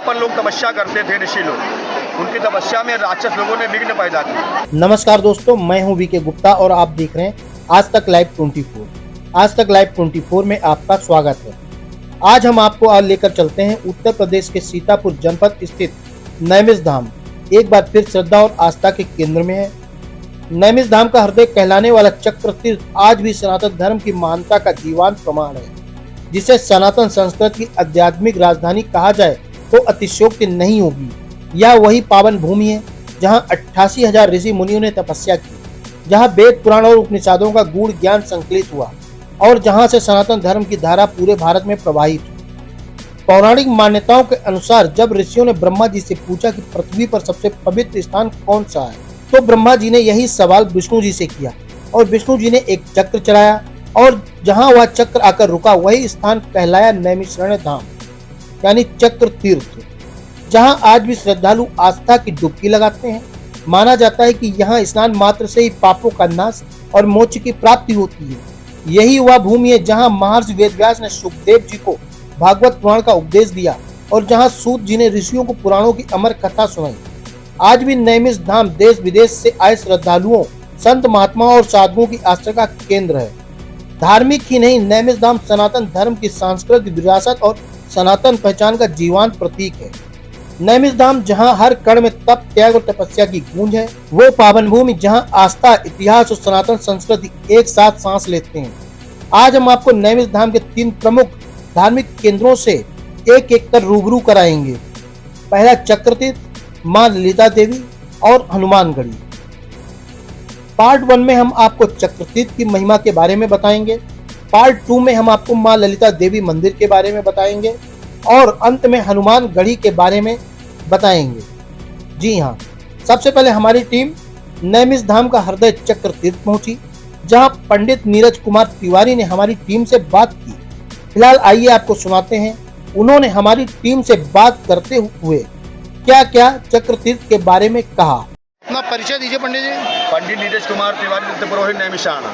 यहाँ पर लोग तपस्या करते थे, ऋषि लोग। उनकी तपस्या में राक्षस लोगों ने विघ्न पैदा किया। नमस्कार दोस्तों, मैं हूं वीके गुप्ता और आप देख रहे हैं आज तक लाइव 24। आज तक लाइव 24 में आपका स्वागत है। आज हम आपको आज लेकर चलते हैं उत्तर प्रदेश के सीतापुर जनपद स्थित नैमिष धाम। एक बार फिर श्रद्धा और आस्था के केंद्र में है। नैमिष धाम का हृदय कहलाने वाला चक्र तीर्थ आज भी सनातन धर्म की महानता का जीवंत प्रमाण है, जिसे सनातन संस्कृति की आध्यात्मिक राजधानी कहा जाए तो अतिशयोक्ति नहीं होगी। यह वही पावन भूमि है जहां 88,000 ऋषि मुनियों ने तपस्या की, जहां वेद पुराण और उपनिषदों का गूढ़ ज्ञान संकलित हुआ और जहां से सनातन धर्म की धारा पूरे भारत में प्रवाहित हुई। पौराणिक मान्यताओं के अनुसार जब ऋषियों ने ब्रह्मा जी से पूछा कि पृथ्वी पर सबसे पवित्र स्थान कौन सा है, तो ब्रह्मा जी ने यही सवाल विष्णु जी से किया और विष्णु जी ने एक चक्र चलाया और जहां वह चक्र आकर रुका वही स्थान कहलाया नैमिषारण्य धाम, यानी चक्र तीर्थ, जहां आज भी श्रद्धालु आस्था की डुबकी लगाते हैं। माना जाता है कि यहाँ स्नान मात्र से ही पापों का नाश और मोक्ष की प्राप्ति होती है। यही वह भूमि है जहाँ महर्षि वेदव्यास ने सुखदेव जी को भागवत पुराण का उपदेश दिया और जहाँ सूत जी ने ऋषियों को पुराणों की अमर कथा सुनाई। आज भी नैमिष धाम देश विदेश से आए श्रद्धालुओं, संत महात्माओं और साधुओं की आस्था का केंद्र है। धार्मिक ही नहीं, नैमिष धाम सनातन धर्म की सांस्कृतिक विरासत और सनातन पहचान का जीवंत प्रतीक है। नैमिष धाम जहां हर कण में तप, त्याग और तपस्या की गूंज है, वो पावन भूमि जहां आस्था, इतिहास और सनातन संस्कृति एक साथ सांस लेते हैं। आज हम आपको नैमिष धाम के 3 प्रमुख धार्मिक केंद्रों से एक एक कर रूबरू कराएंगे। पहला चक्रतीर्थ, मां ललिता देवी और हनुमानगढ़ी। पार्ट 1 में हम आपको चक्रतीर्थ की महिमा के बारे में बताएंगे। पार्ट 2 में हम आपको मां ललिता देवी मंदिर के बारे में बताएंगे और अंत में हनुमानगढ़ी के बारे में बताएंगे। जी हाँ, सबसे पहले हमारी टीम नैमिष धाम का हृदय चक्र तीर्थ पहुंची, जहां पंडित नीरज कुमार तिवारी ने हमारी टीम से बात की। फिलहाल आइए आपको सुनाते हैं उन्होंने हमारी टीम से बात करते हुए क्या क्या चक्र तीर्थ के बारे में कहा। अपना परिचय दीजिए पंडित जी। पंडित नीरज कुमार तिवारी, तीर्थपुरोहित नैमिषारण्य।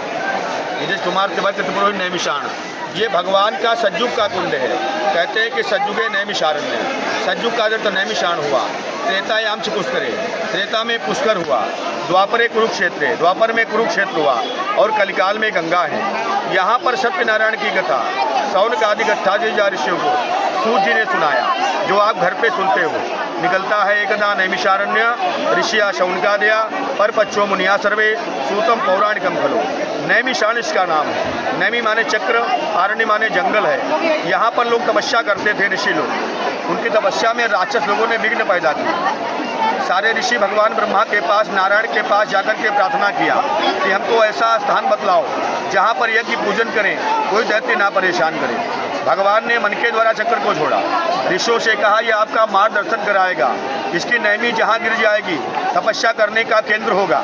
नीरज कुमार तिवारी, तीर्थपुरोहित नैमिषारण्य। ये भगवान का सज्जुग का कुंड है। कहते हैं कि सज्जुगे नैमिषारण्य। सज्जुग का अर्थ नैमिषारण्य हुआ। त्रेतायाम च पुष्करे, त्रेता में पुष्कर हुआ। द्वापरे कुरुक्षेत्र, द्वापर में कुरुक्षेत्र हुआ और कलिकाल में गंगा है। यहाँ पर सत्यनारायण की कथा शौनक आदि 88,000 ऋषियों को सूत जी ने सुनाया, जो आप घर पे सुनते हो। निकलता है एकदा नैमिषारण्य ऋषिया शौनकादया पर पच्चो मुनिया सर्वे सूतम पौराणिकम खलो। नैमिषारण्य इसका नाम है। नैमी माने चक्र, आरण्य माने जंगल है। यहाँ पर लोग तपस्या करते थे, ऋषि लोग। उनकी तपस्या में राक्षस लोगों ने विघ्न पैदा किया। सारे ऋषि भगवान ब्रह्मा के पास, नारायण के पास जाकर के प्रार्थना किया कि हमको ऐसा स्थान बतलाओ जहाँ पर यज्ञ पूजन करें, कोई दैत्य ना परेशान करे। भगवान ने मन के द्वारा चक्र को छोड़ा। ऋषियों से कहा यह आपका मार्गदर्शन कराएगा। इसकी नैमी जहाँ गिर जाएगी तपस्या करने का केंद्र होगा।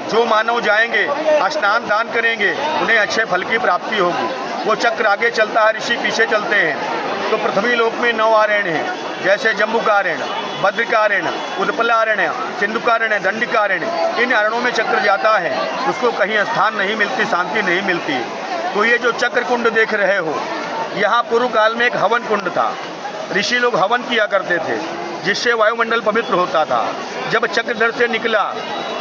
जो मानव जाएंगे, स्नान दान करेंगे, उन्हें अच्छे फल की प्राप्ति होगी। वो चक्र आगे चलता है, ऋषि पीछे चलते हैं। तो पृथ्वी लोक में 9 आरण्य हैं, जैसे जम्बूकारण्य, भद्रकारण्य, उदपलारण्य, सिंधुकारण्य, दंडिकारण्य। इन अरण्यों में चक्र जाता है, उसको कहीं स्थान नहीं मिलती, शांति नहीं मिलती। तो ये जो चक्र कुंड देख रहे हो, यहाँ पूर्व काल में एक हवन कुंड था। ऋषि लोग हवन किया करते थे, जिससे वायुमंडल पवित्र होता था। जब चक्र धर से निकला,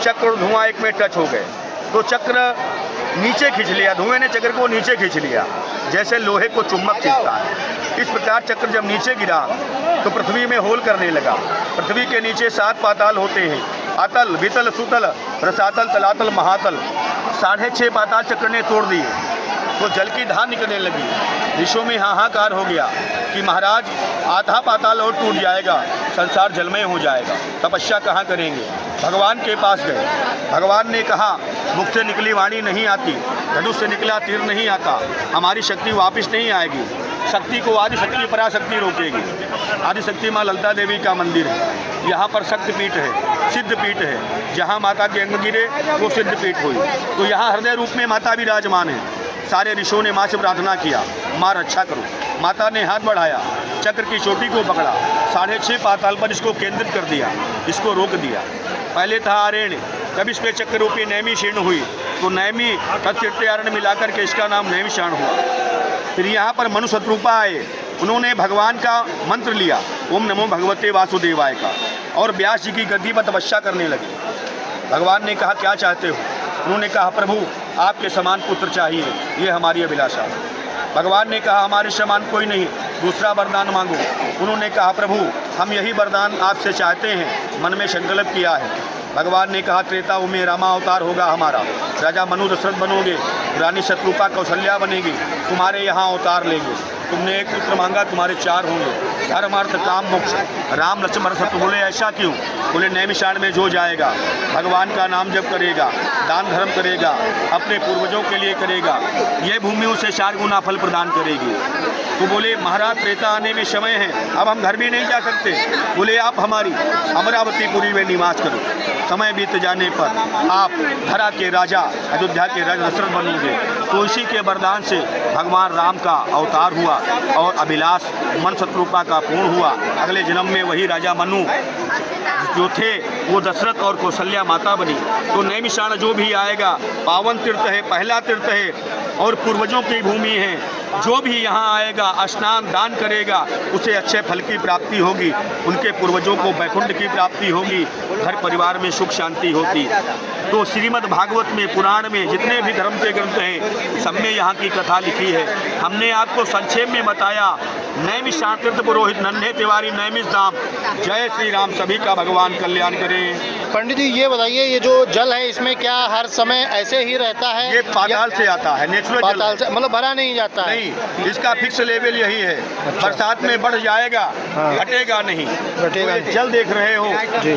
चक्र और धुआं एक में टच हो गए, तो चक्र नीचे खींच लिया। धुएं ने चक्र को नीचे खींच लिया, जैसे लोहे को चुंबक खींचता है। इस प्रकार चक्र जब नीचे गिरा तो पृथ्वी में होल करने लगा। पृथ्वी के नीचे 7 पाताल होते हैं, अतल, वितल, सुतल, रसातल, तलातल, महातल। 6.5 पाताल चक्र ने तोड़ दिए, तो जल की धार निकलने लगी। ऋषियों में हाहाकार हो गया कि महाराज आधा पाताल और टूट जाएगा, संसार जलमय हो जाएगा, तपस्या कहाँ करेंगे। भगवान के पास गए। भगवान ने कहा मुख से निकली वाणी नहीं आती, धनुष से निकला तीर नहीं आता, हमारी शक्ति वापस नहीं आएगी। शक्ति को आदिशक्ति पराशक्ति रोकेगी। आदिशक्ति माँ ललिता देवी का मंदिर है। यहाँ पर शक्तिपीठ है, सिद्धपीठ है। जहाँ माता के अंग गिरे वो सिद्धपीठ हुई। तो यहाँ हृदय रूप में माता विराजमान है। सारे ऋषियों ने माँ से प्रार्थना किया, माँ रक्षा करो। माता ने हाथ बढ़ाया, चक्र की चोटी को पकड़ा, 6.5 पाताल पर इसको केंद्रित कर दिया, इसको रोक दिया। पहले था आरण्य, तब इस पे चक्र रूपी नैमी शीर्ण हुई, तो नैमी तत्तीर्थारण्य मिलाकर के इसका नाम नैमिषारण्य हुआ। फिर यहाँ पर मनु शत्रुपा आए, उन्होंने भगवान का मंत्र लिया, ओम नमो भगवते वासुदेवाय का, और व्यास जी की गद्दी पर तपस्या करने लगे। भगवान ने कहा क्या चाहते हो? उन्होंने कहा प्रभु आपके समान पुत्र चाहिए, ये हमारी अभिलाषा है। भगवान ने कहा हमारे समान कोई नहीं, दूसरा वरदान मांगो। उन्होंने कहा प्रभु हम यही वरदान आपसे चाहते हैं, मन में संकल्प किया है। भगवान ने कहा त्रेता युग में रामा अवतार होगा हमारा, राजा मनु दशरथ बनोगे, रानी शत्रुपा कौशल्या बनेगी, तुम्हारे यहाँ अवतार लेंगे। तुमने एक पुत्र मांगा, तुम्हारे 4 होंगे, धर्म अर्थ काम मोक्ष। राम लक्ष्मण शत्रु। बोले ऐसा क्यों? बोले नैमिषारण्य में जो जाएगा, भगवान का नाम जप करेगा, दान धर्म करेगा, अपने पूर्वजों के लिए करेगा, ये भूमि उसे 4 गुना फल प्रदान करेगी। तो बोले महाराज त्रेता आने में समय है, अब हम घर भी नहीं जा सकते। बोले आप हमारी अमरावतीपुरी में निवास करो, समय बीत जाने पर आप धरा के राजा, अयोध्या के राजा दशरथ बनोगे। तो इसी के वरदान से भगवान राम का अवतार हुआ और अभिलाष मन शत्रुपा का पूर्ण हुआ। अगले जन्म में वही राजा मनु जो थे वो दशरथ और कौशल्या माता बनी। तो नैमिषारण्य जो भी आएगा पावन तीर्थ है, पहला तीर्थ है और पूर्वजों की भूमि है। जो भी यहाँ आएगा स्नान दान करेगा उसे अच्छे फल की प्राप्ति होगी, उनके पूर्वजों को वैकुंठ की प्राप्ति होगी, घर परिवार में सुख शांति होती। तो श्रीमद् भागवत में, पुराण में जितने भी धर्म के ग्रंथ हैं सब में यहाँ की कथा लिखी है। हमने आपको संक्षेप में बताया। नैमिषारण्य तीर्थ पुरोहित नन्हे तिवारी नैमिष धाम। जय श्री राम, सभी का भगवान कल्याण करें। पंडित जी ये बताइए, ये जो जल है इसमें क्या हर समय ऐसे ही रहता है? ये पाताल से आता है, नेचुरल पाताल से, मतलब भरा नहीं जाता है? नहीं, इसका फिक्स लेवल यही है। बरसात में बढ़ जाएगा, घटेगा नहीं। घटेगा तो ये जल देख रहे हो,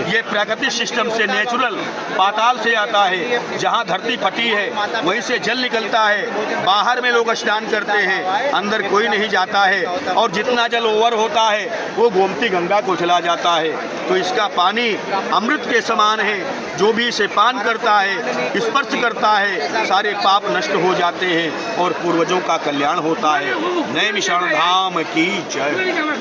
ये प्राकृतिक सिस्टम से नेचुरल पाताल से आता है। जहाँ धरती फटी है वहीं से जल निकलता है। बाहर में लोग स्नान करते हैं, अंदर कोई नहीं जाता है, और जितना जल ओवर होता है वो गोमती गंगा को चला जाता है। तो इसका पानी अमृत के समान है। जो भी इसे पान करता है, स्पर्श करता है, सारे पाप नष्ट हो जाते हैं और पूर्वजों का कल्याण होता है। नैमिषारण्य धाम की जय।